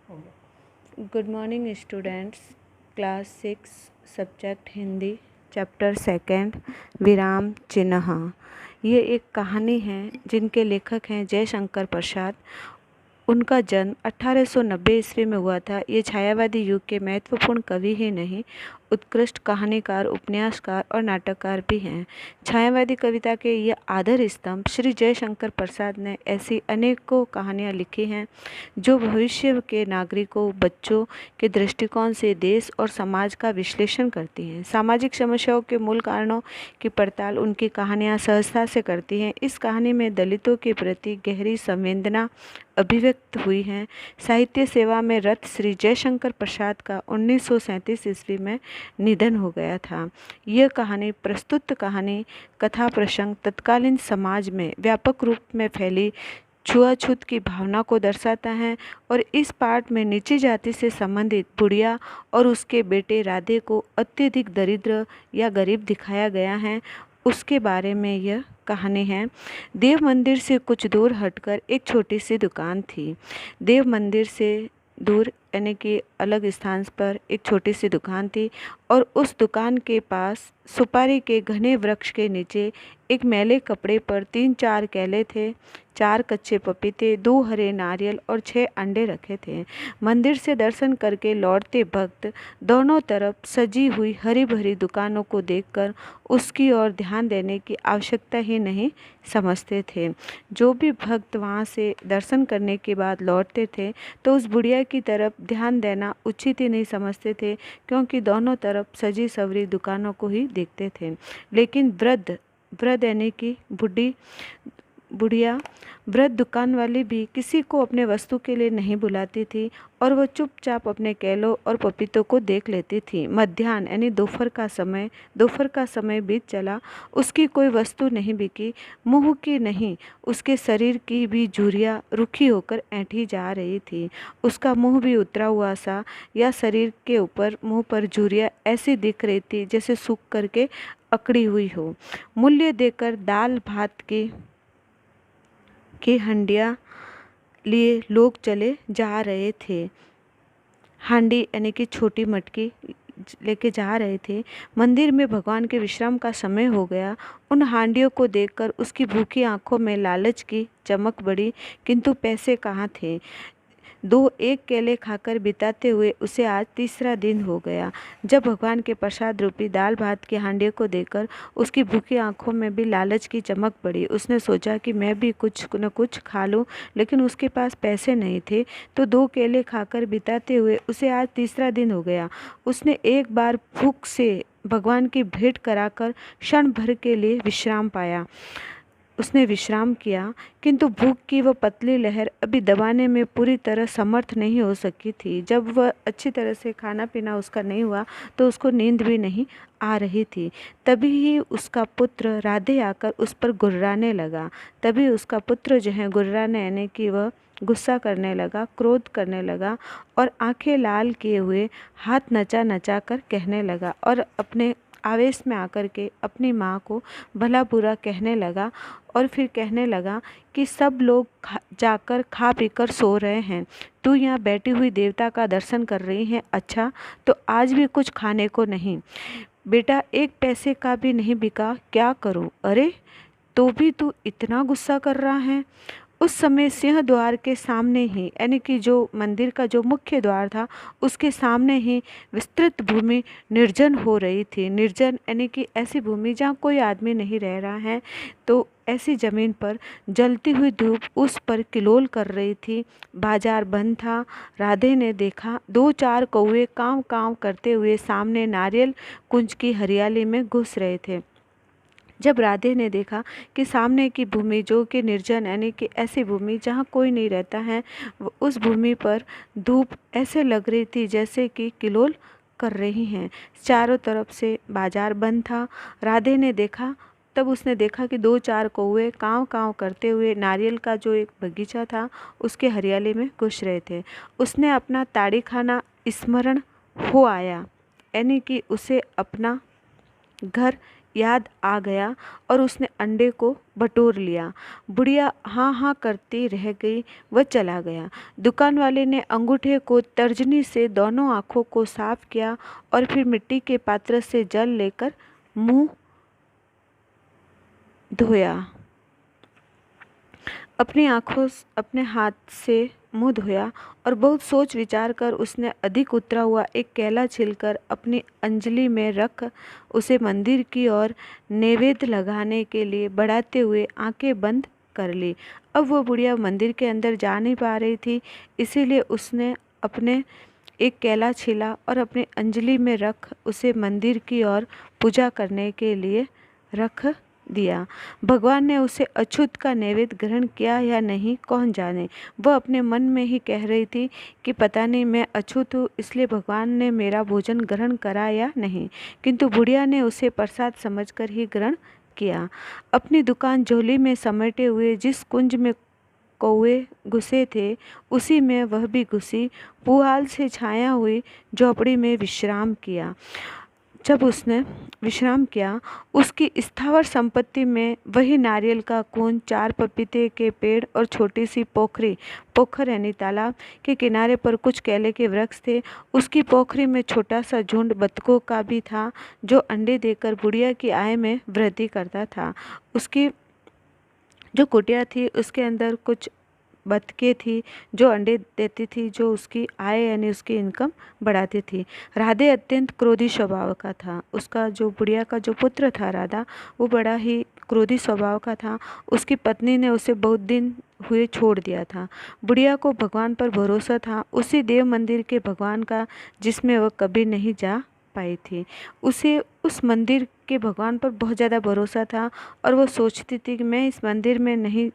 हो गया। Good morning students. Class 6 subject Hindi chapter second विराम चिन्ह। ये एक कहानी है जिनके लेखक हैं जयशंकर प्रसाद। उनका जन्म 1890 ईस्वी में हुआ था। ये छायावादी युग के महत्वपूर्ण कवि ही नहीं, उत्कृष्ट कहानीकार, उपन्यासकार और नाटककार भी हैं। छायावादी कविता के ये आधार स्तंभ श्री जयशंकर प्रसाद ने ऐसी अनेकों कहानियाँ लिखी हैं जो भविष्य के नागरिकों, बच्चों के दृष्टिकोण से देश और समाज का विश्लेषण करती हैं। सामाजिक समस्याओं के मूल कारणों की पड़ताल उनकी कहानियाँ सहजता से करती हैं। इस कहानी में दलितों के प्रति गहरी संवेदना अभिव्यक्त हुई हैं। साहित्य सेवा में रत श्री जयशंकर प्रसाद का 1937 ईस्वी में निधन हो गया था। यह कहानी प्रस्तुत कहानी कथा प्रसंग तत्कालीन समाज में व्यापक रूप में फैली छुआछूत की भावना को दर्शाता है और इस पाठ में नीची जाति से संबंधित बुढ़िया और उसके बेटे राधे को अत्यधिक दरिद्र या गरीब दिखाया गया है, उसके बारे में यह कहानी है। देव मंदिर से कुछ दूर हटकर एक छोटी सी दुकान थी। देव मंदिर से दूर यानी कि अलग स्थान पर एक छोटी सी दुकान थी और उस दुकान के पास सुपारी के घने वृक्ष के नीचे एक मैले कपड़े पर 3-4 केले थे, 4 कच्चे पपीते, 2 हरे नारियल और 6 अंडे रखे थे। मंदिर से दर्शन करके लौटते भक्त दोनों तरफ सजी हुई हरी भरी दुकानों को देखकर उसकी ओर ध्यान देने की आवश्यकता ही नहीं समझते थे। जो भी भक्त वहाँ से दर्शन करने के बाद लौटते थे तो उस बुढ़िया की तरफ ध्यान देना उचित ही नहीं समझते थे, क्योंकि दोनों तरफ सजी सवरी दुकानों को ही देखते थे। लेकिन वृद्ध यानी कि बुढ़िया वृद्ध दुकान वाली भी किसी को अपने वस्तु के लिए नहीं बुलाती थी और वह चुपचाप अपने केलों और पपीतों को देख लेती थी। मध्याह्न यानी दोपहर का समय बीत चला। उसकी कोई वस्तु नहीं बिकी। मुंह की नहीं, उसके शरीर की भी झुर्रियाँ रुखी होकर ऐंठी जा रही थी। उसका मुंह भी उतरा हुआ सा, या शरीर के ऊपर मुंह पर झुर्रियाँ ऐसी दिख रही थी जैसे सूख करके अकड़ी हुई हो। मूल्य देकर दाल भात की हंडिया लिए लोग चले जा रहे थे। हांडी यानी कि छोटी मटकी लेके जा रहे थे। मंदिर में भगवान के विश्राम का समय हो गया। उन हांडियों को देखकर उसकी भूखी आंखों में लालच की चमक बढ़ी, किंतु पैसे कहाँ थे। 2-1 केले खाकर बिताते हुए उसे आज तीसरा दिन हो गया। जब भगवान के प्रसाद रूपी दाल भात की हांडियों को देखकर उसकी भूखी आंखों में भी लालच की चमक पड़ी। उसने सोचा कि मैं भी कुछ न कुछ खा लूं, लेकिन उसके पास पैसे नहीं थे, तो 2 केले खाकर बिताते हुए उसे आज तीसरा दिन हो गया। उसने एक बार भूख से भगवान की भेंट कराकर क्षण भर के लिए विश्राम पाया। उसने विश्राम किया, किंतु भूख की वह पतली लहर अभी दबाने में पूरी तरह समर्थ नहीं हो सकी थी। जब वह अच्छी तरह से खाना पीना उसका नहीं हुआ तो उसको नींद भी नहीं आ रही थी। तभी ही उसका पुत्र राधे आकर उस पर गुर्राने लगा। तभी उसका पुत्र जो है गुर्राने यानी कि वह गुस्सा करने लगा, क्रोध करने लगा और आंखें लाल किए हुए हाथ नचा नचा कर कहने लगा और अपने आवेश में आकर के अपनी माँ को भला बुरा कहने लगा। और फिर कहने लगा कि सब लोग जाकर खा पीकर सो रहे हैं, तू यहाँ बैठी हुई देवता का दर्शन कर रही है। अच्छा, तो आज भी कुछ खाने को नहीं। बेटा 1 पैसे का भी नहीं बिका, क्या करूँ। अरे, तो भी तू इतना गुस्सा कर रहा है। उस समय सिंह द्वार के सामने ही यानी कि जो मंदिर का जो मुख्य द्वार था उसके सामने ही विस्तृत भूमि निर्जन हो रही थी। निर्जन यानी कि ऐसी भूमि जहाँ कोई आदमी नहीं रह रहा है। तो ऐसी ज़मीन पर जलती हुई धूप उस पर किलोल कर रही थी। बाजार बंद था। राधे ने देखा 2-4 कौवे काँव काँव करते हुए सामने नारियल कुंज की हरियाली में घुस रहे थे। जब राधे ने देखा कि सामने की भूमि जो कि निर्जन यानी कि ऐसी भूमि जहाँ कोई नहीं रहता है, उस भूमि पर धूप ऐसे लग रही थी जैसे कि किलोल कर रही हैं। चारों तरफ से बाजार बंद था। राधे ने देखा, तब उसने देखा कि 2-4 कौवे काँव काँव करते हुए नारियल का जो एक बगीचा था उसके हरियाली में घुस रहे थे। उसने अपना ताड़ी खाना स्मरण हो आया, यानी कि उसे अपना घर याद आ गया और उसने अंडे को बटोर लिया। बुढ़िया हाँ हाँ करती रह गई। वह चला गया। दुकान वाले ने अंगूठे को तर्जनी से दोनों आँखों को साफ किया और फिर मिट्टी के पात्र से जल लेकर मुंह धोया। अपने हाथ से मुंह धोया और बहुत सोच विचार कर उसने अधिक उतरा हुआ एक केला छिलकर अपनी अंजलि में रख उसे मंदिर की ओर नैवेद्य लगाने के लिए बढ़ाते हुए आंखें बंद कर ली। अब वो बुढ़िया मंदिर के अंदर जा नहीं पा रही थी, इसीलिए उसने अपने एक केला छिला और अपनी अंजलि में रख उसे मंदिर की ओर पूजा करने के लिए रख दिया। भगवान ने उसे अछूत का नैवेद्य ग्रहण किया या नहीं कौन जाने। वह अपने मन में ही कह रही थी कि पता नहीं मैं अछूत हूँ, इसलिए भगवान ने मेरा भोजन ग्रहण करा या नहीं, किंतु बुढ़िया ने उसे प्रसाद समझकर ही ग्रहण किया। अपनी दुकान झोली में समेटे हुए जिस कुंज में कौवे घुसे थे उसी में वह भी घुसी पुआल से छाया हुई झोपड़ी में विश्राम किया। जब उसने विश्राम किया, उसकी स्थावर संपत्ति में वही नारियल का कुंज, 4 पपीते के पेड़ और छोटी सी पोखर यानी तालाब के किनारे पर कुछ केले के वृक्ष थे। उसकी पोखरी में छोटा सा झुंड बतखों का भी था जो अंडे देकर बुढ़िया की आय में वृद्धि करता था। उसकी जो कुटिया थी उसके अंदर कुछ बतखें थी जो अंडे देती थी, जो उसकी आय यानी उसकी इनकम बढ़ाती थी। राधे अत्यंत क्रोधी स्वभाव का था। उसका जो बुढ़िया का जो पुत्र था राधा, वो बड़ा ही क्रोधी स्वभाव का था। उसकी पत्नी ने उसे बहुत दिन हुए छोड़ दिया था। बुढ़िया को भगवान पर भरोसा था, उसी देव मंदिर के भगवान का जिसमें वह कभी नहीं जा पाई थी। उसे उस मंदिर के भगवान पर बहुत ज़्यादा भरोसा था और वो सोचती थी कि मैं इस मंदिर में नहीं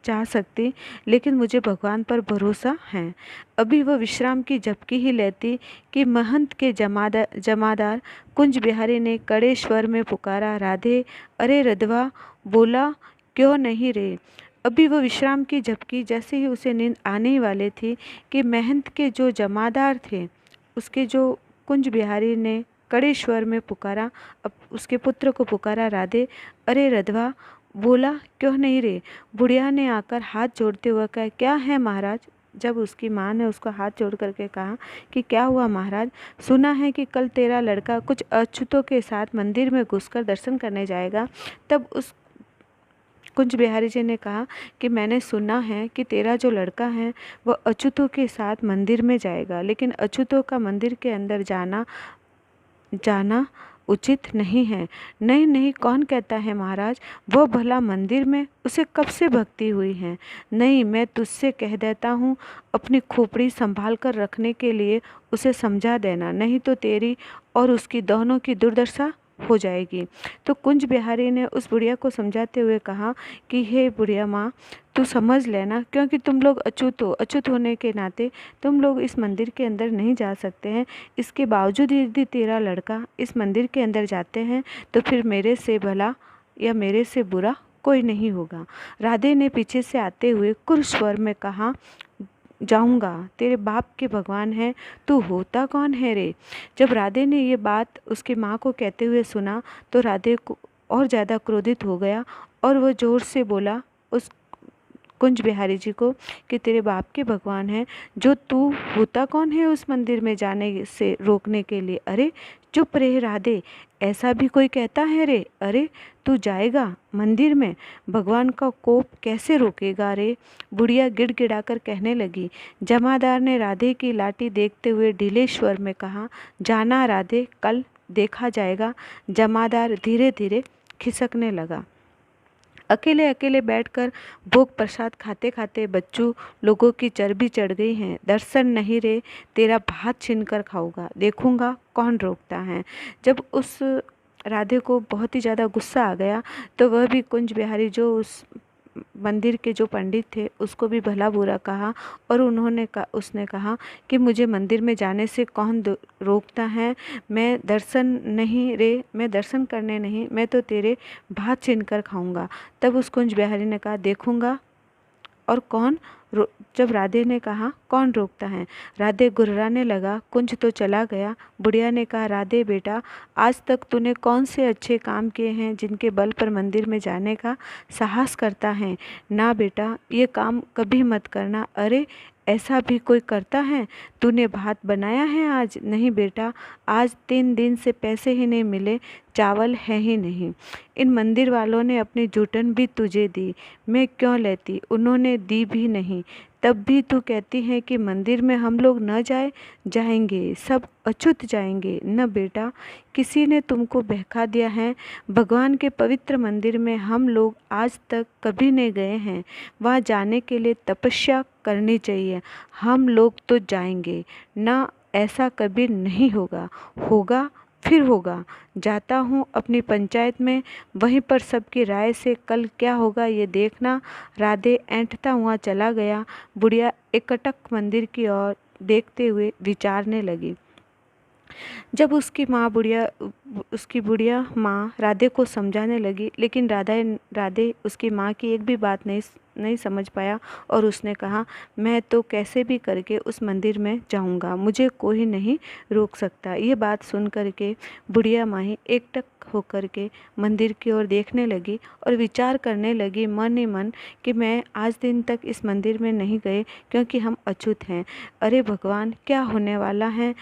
जा सकती, लेकिन मुझे भगवान पर भरोसा है। अभी वह विश्राम की झपकी ही लेती कि महंत के जमादार कुंज बिहारी ने कड़े स्वर में पुकारा, राधे, अरे रधवा, बोला क्यों नहीं रे। अभी वह विश्राम की झपकी, जैसे ही उसे नींद आने ही वाली थी कि महंत के जो जमादार थे उसके जो कुंज बिहारी ने कड़े स्वर में पुकारा, अब उसके पुत्र को पुकारा, राधे, अरे रधवा, बोला क्यों नहीं रे। बुढ़िया ने आकर हाथ जोड़ते हुए कहा, क्या है महाराज। जब उसकी माँ ने उसको हाथ जोड़ करके कहा कि क्या हुआ महाराज, सुना है कि कल तेरा लड़का कुछ अछूतों के साथ मंदिर में घुसकर दर्शन करने जाएगा। तब उस कुंज बिहारी जी ने कहा कि मैंने सुना है कि तेरा जो लड़का है वह अछूतों के साथ मंदिर में जाएगा, लेकिन अछूतों का मंदिर के अंदर जाना उचित नहीं है। नहीं नहीं, कौन कहता है महाराज, वो भला मंदिर में, उसे कब से भक्ति हुई है। नहीं, मैं तुझसे कह देता हूँ, अपनी खोपड़ी संभाल कर रखने के लिए उसे समझा देना, नहीं तो तेरी और उसकी दोनों की दुर्दशा हो जाएगी। तो कुंज बिहारी ने उस बुढ़िया को समझाते हुए कहा कि हे बुढ़िया माँ, तू समझ लेना, क्योंकि तुम लोग अछूत हो, अछूत होने के नाते तुम लोग इस मंदिर के अंदर नहीं जा सकते हैं। इसके बावजूद यदि तेरा लड़का इस मंदिर के अंदर जाते हैं तो फिर मेरे से भला या मेरे से बुरा कोई नहीं होगा। राधे ने पीछे से आते हुए क्रूर स्वर में कहा, जाऊंगा, तेरे बाप के भगवान है, तू होता कौन है रे। जब राधे ने ये बात उसकी माँ को कहते हुए सुना तो राधे को और ज़्यादा क्रोधित हो गया और वह जोर से बोला उस कुंज बिहारी जी को कि तेरे बाप के भगवान है, जो तू होता कौन है उस मंदिर में जाने से रोकने के लिए। अरे चुप रहे राधे, ऐसा भी कोई कहता है रे। अरे तू जाएगा मंदिर में, भगवान का कोप कैसे रोकेगा रे। बुढ़िया गिड़गिड़ाकर कहने लगी। जमादार ने राधे की लाठी देखते हुए ढीले स्वर में कहा, जाना राधे, कल देखा जाएगा। जमादार धीरे धीरे खिसकने लगा। अकेले अकेले बैठकर भोग प्रसाद खाते खाते बच्चों लोगों की चर्बी चढ़ गई है। दर्शन नहीं रे, तेरा भात छीन कर खाऊंगा, देखूंगा कौन रोकता है। जब उस राधे को बहुत ही ज़्यादा गुस्सा आ गया तो वह भी कुंज बिहारी जो उस मंदिर के जो पंडित थे उसको भी भला बुरा कहा और उसने कहा कि मुझे मंदिर में जाने से कौन रोकता है। मैं दर्शन नहीं रे, मैं दर्शन करने नहीं, मैं तो तेरे भात छीन कर खाऊंगा। तब उस कुंज बिहारी ने कहा, देखूंगा और जब राधे ने कहा कौन रोकता है, राधे गुर्राने लगा। कुंज तो चला गया। बुढ़िया ने कहा, राधे बेटा, आज तक तूने कौन से अच्छे काम किए हैं जिनके बल पर मंदिर में जाने का साहस करता है? ना बेटा, ये काम कभी मत करना। अरे ऐसा भी कोई करता है? तूने भात बनाया है आज? नहीं बेटा, आज 3 दिन से पैसे ही नहीं मिले, चावल है ही नहीं। इन मंदिर वालों ने अपनी जूठन भी तुझे दी, मैं क्यों लेती? उन्होंने दी भी नहीं, तब भी तू कहती है कि मंदिर में हम लोग न जाएंगे, सब अछूत जाएंगे। न बेटा, किसी ने तुमको बहका दिया है। भगवान के पवित्र मंदिर में हम लोग आज तक कभी नहीं गए हैं। वहाँ जाने के लिए तपस्या करनी चाहिए। हम लोग तो जाएंगे ना, ऐसा कभी नहीं होगा। होगा, फिर होगा। जाता हूँ अपनी पंचायत में, वहीं पर सबकी राय से कल क्या होगा ये देखना। राधे ऐंठता हुआ चला गया। बुढ़िया एकटक मंदिर की ओर देखते हुए विचारने लगी। जब उसकी बुढ़िया माँ राधे को समझाने लगी, लेकिन राधे उसकी माँ की एक भी बात नहीं समझ पाया और उसने कहा, मैं तो कैसे भी करके उस मंदिर में जाऊंगा, मुझे कोई नहीं रोक सकता। ये बात सुन करके बुढ़िया माँ एकटक होकर के मंदिर की ओर देखने लगी और विचार करने लगी मन ही मन कि मैं आज दिन तक इस मंदिर में नहीं गए क्योंकि हम अछूत हैं। अरे भगवान, क्या होने वाला है?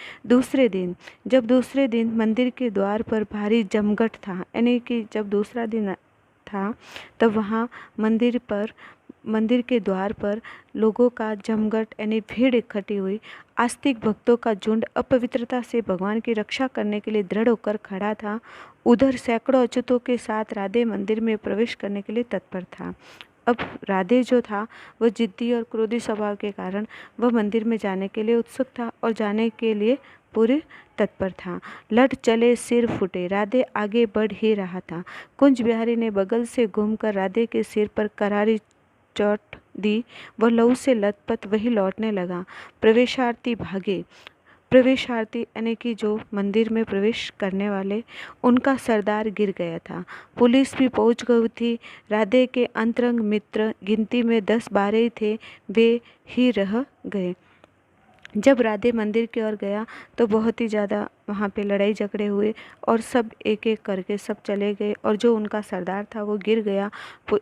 जब दूसरे दिन मंदिर के द्वार पर भारी जमघट था, यानी कि जब दूसरा दिन था तब वहाँ मंदिर के द्वार पर लोगों का जमघट यानी भीड़ इकट्ठी हुई। आस्तिक भक्तों का झुंड अपवित्रता से भगवान की रक्षा करने के लिए दृढ़ होकर खड़ा था। उधर सैकड़ों अछूतों के साथ राधे मंदिर में प्रवेश करने के लिए तत्पर था। अब राधे जो था वह जिद्दी और क्रोधी स्वभाव के कारण वह मंदिर में जाने के लिए उत्सुक था और जाने के लिए पूरे तत्पर था। लट चले सिर फूटे, राधे आगे बढ़ ही रहा था। कुंज बिहारी ने बगल से घूमकर राधे के सिर पर करारी चोट दी। वह लहू से लथपथ वही लौटने लगा। प्रवेशार्थी यानी कि जो मंदिर में प्रवेश करने वाले, उनका सरदार गिर गया था। पुलिस भी पहुंच गई थी। राधे के अंतरंग मित्र, गिनती में 10-12 ही थे, वे ही रह गए। जब राधे मंदिर की ओर गया तो बहुत ही ज़्यादा वहाँ पे लड़ाई झगड़े हुए और सब एक एक करके सब चले गए और जो उनका सरदार था वो गिर गया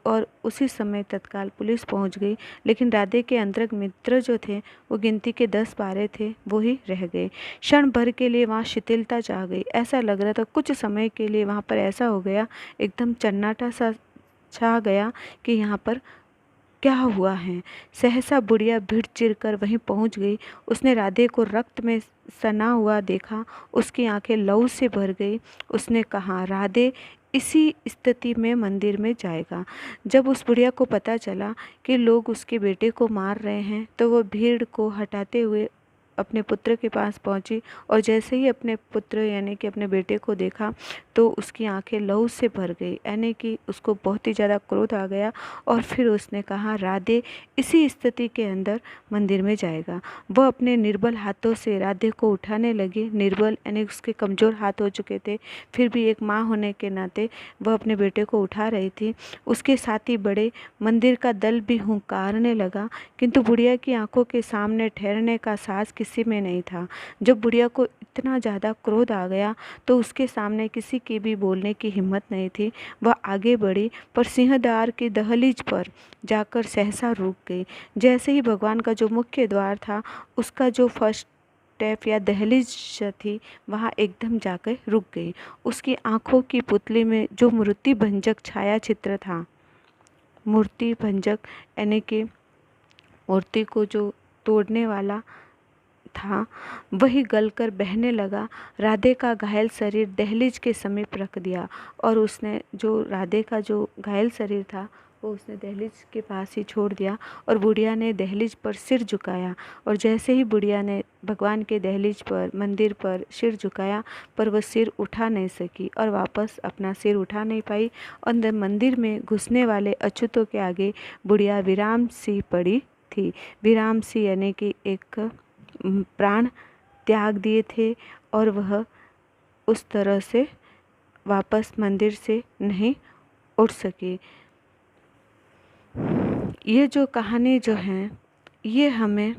और उसी समय तत्काल पुलिस पहुँच गई। लेकिन राधे के अंतरंग मित्र जो थे वो गिनती के 10-12 थे, वो ही रह गए। क्षण भर के लिए वहाँ शिथिलता छा गई। ऐसा लग रहा था कुछ समय के लिए वहाँ पर ऐसा हो गया, एकदम सन्नाटा सा छा गया कि यहाँ पर क्या हुआ है। सहसा बुढ़िया भीड़ चिरकर वहीं पहुंच गई। उसने राधे को रक्त में सना हुआ देखा। उसकी आंखें लहू से भर गई। उसने कहा, राधे इसी स्थिति में मंदिर में जाएगा। जब उस बुढ़िया को पता चला कि लोग उसके बेटे को मार रहे हैं तो वह भीड़ को हटाते हुए अपने पुत्र के पास पहुंची और जैसे ही अपने पुत्र यानी कि अपने बेटे को देखा तो उसकी आंखें लहू से भर गई, यानी कि उसको बहुत ही ज़्यादा क्रोध आ गया। और फिर उसने कहा, राधे इसी स्थिति के अंदर मंदिर में जाएगा। वह अपने निर्बल हाथों से राधे को उठाने लगी। निर्बल यानी उसके कमज़ोर हाथ हो चुके थे, फिर भी एक माँ होने के नाते वह अपने बेटे को उठा रही थी। उसके साथी बड़े मंदिर का दल भी हुंकारने लगा, किंतु बुढ़िया की आंखों के सामने ठहरने का साहस किसी में नहीं था। जब बुढ़िया को इतना ज़्यादा क्रोध आ गया तो उसके सामने किसी की भी बोलने की हिम्मत नहीं थी। वह आगे बढ़ी पर सिंहद्वार की दहलीज पर जाकर सहसा रुक गई। जैसे ही भगवान का जो मुख्य द्वार था उसका जो फर्स्ट स्टेप या दहलीज थी वहाँ एकदम जाकर रुक गई। उसकी आंखों की पुतली में जो मूर्ति भंजक छाया चित्र था, मूर्ति भंजक यानी कि मूर्ति को जो तोड़ने वाला था, वही गलकर बहने लगा। राधे का घायल शरीर दहलीज के समीप रख दिया और उसने जो राधे का जो घायल शरीर था वो उसने दहलीज के पास ही छोड़ दिया और बुढ़िया ने दहलीज पर सिर झुकाया। और जैसे ही बुढ़िया ने भगवान के दहलीज पर मंदिर पर सिर झुकाया पर वह सिर उठा नहीं सकी और वापस अपना सिर उठा नहीं पाई। और मंदिर में घुसने वाले अछूतों के आगे बुढ़िया विराम सी पड़ी थी। विराम सी यानी कि एक प्राण त्याग दिए थे और वह उस तरह से वापस मंदिर से नहीं उठ सके। ये जो कहानी जो हैं ये हमें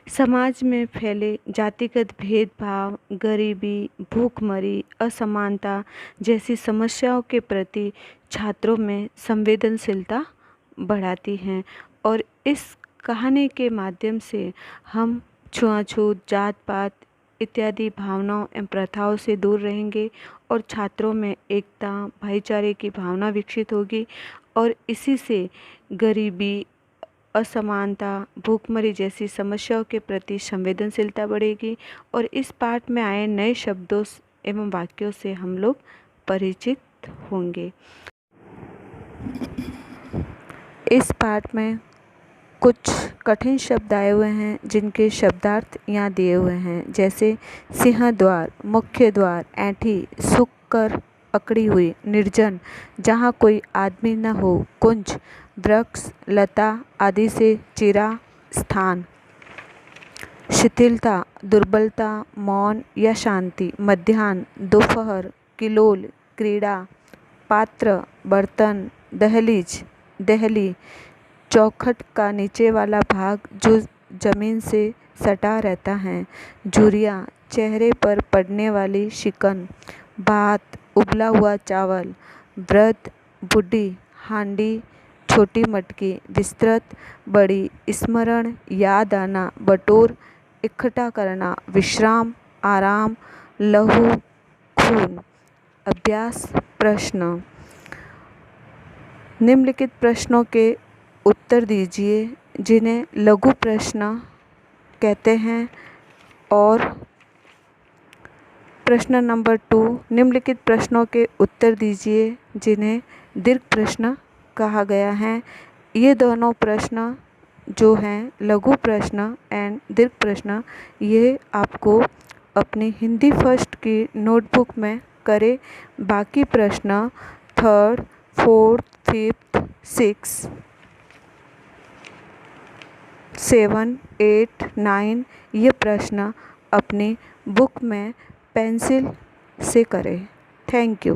समाज में फैले जातिगत भेदभाव, गरीबी, भूखमरी, असमानता जैसी समस्याओं के प्रति छात्रों में संवेदनशीलता बढ़ाती हैं और इस कहानी के माध्यम से हम छुआछूत, जात-पात इत्यादि भावनाओं एवं प्रथाओं से दूर रहेंगे और छात्रों में एकता, भाईचारे की भावना विकसित होगी और इसी से गरीबी, असमानता, भूखमरी जैसी समस्याओं के प्रति संवेदनशीलता बढ़ेगी और इस पाठ में आए नए शब्दों एवं वाक्यों से हम लोग परिचित होंगे। इस पाठ में कुछ कठिन शब्द आए हुए हैं जिनके शब्दार्थ यहाँ दिए हुए हैं, जैसे सिंहद्वार, मुख्य द्वार, ऐंठी, सूख कर अकड़ी हुई, निर्जन, जहाँ कोई आदमी न हो, कुंज, वृक्ष, लता आदि से चिरा स्थान, शिथिलता, दुर्बलता, मौन या शांति, मध्याह्न, दोपहर, किलोल, क्रीड़ा, पात्र, बर्तन, दहलीज, दहली, चौखट का नीचे वाला भाग जो जमीन से सटा रहता है, झुर्रियाँ, चेहरे पर पड़ने वाली शिकन, भात, उबला हुआ चावल, वृद्ध, बूढ़ी, हांडी, छोटी मटकी, विस्तृत, बड़ी, स्मरण, याद आना, बटोर, इकट्ठा करना, विश्राम, आराम, लहू, खून। अभ्यास प्रश्न। निम्नलिखित प्रश्नों के उत्तर दीजिए जिन्हें लघु प्रश्न कहते हैं और प्रश्न नंबर 2, निम्नलिखित प्रश्नों के उत्तर दीजिए जिन्हें दीर्घ प्रश्न कहा गया है। ये दोनों प्रश्न जो हैं लघु प्रश्न एंड दीर्घ प्रश्न, ये आपको अपनी हिंदी फर्स्ट की नोटबुक में करें। बाकी प्रश्न 3rd, 4th, 5th, 6th, 7, 8, 9 ये प्रश्न अपनी बुक में पेंसिल से करें। Thank you.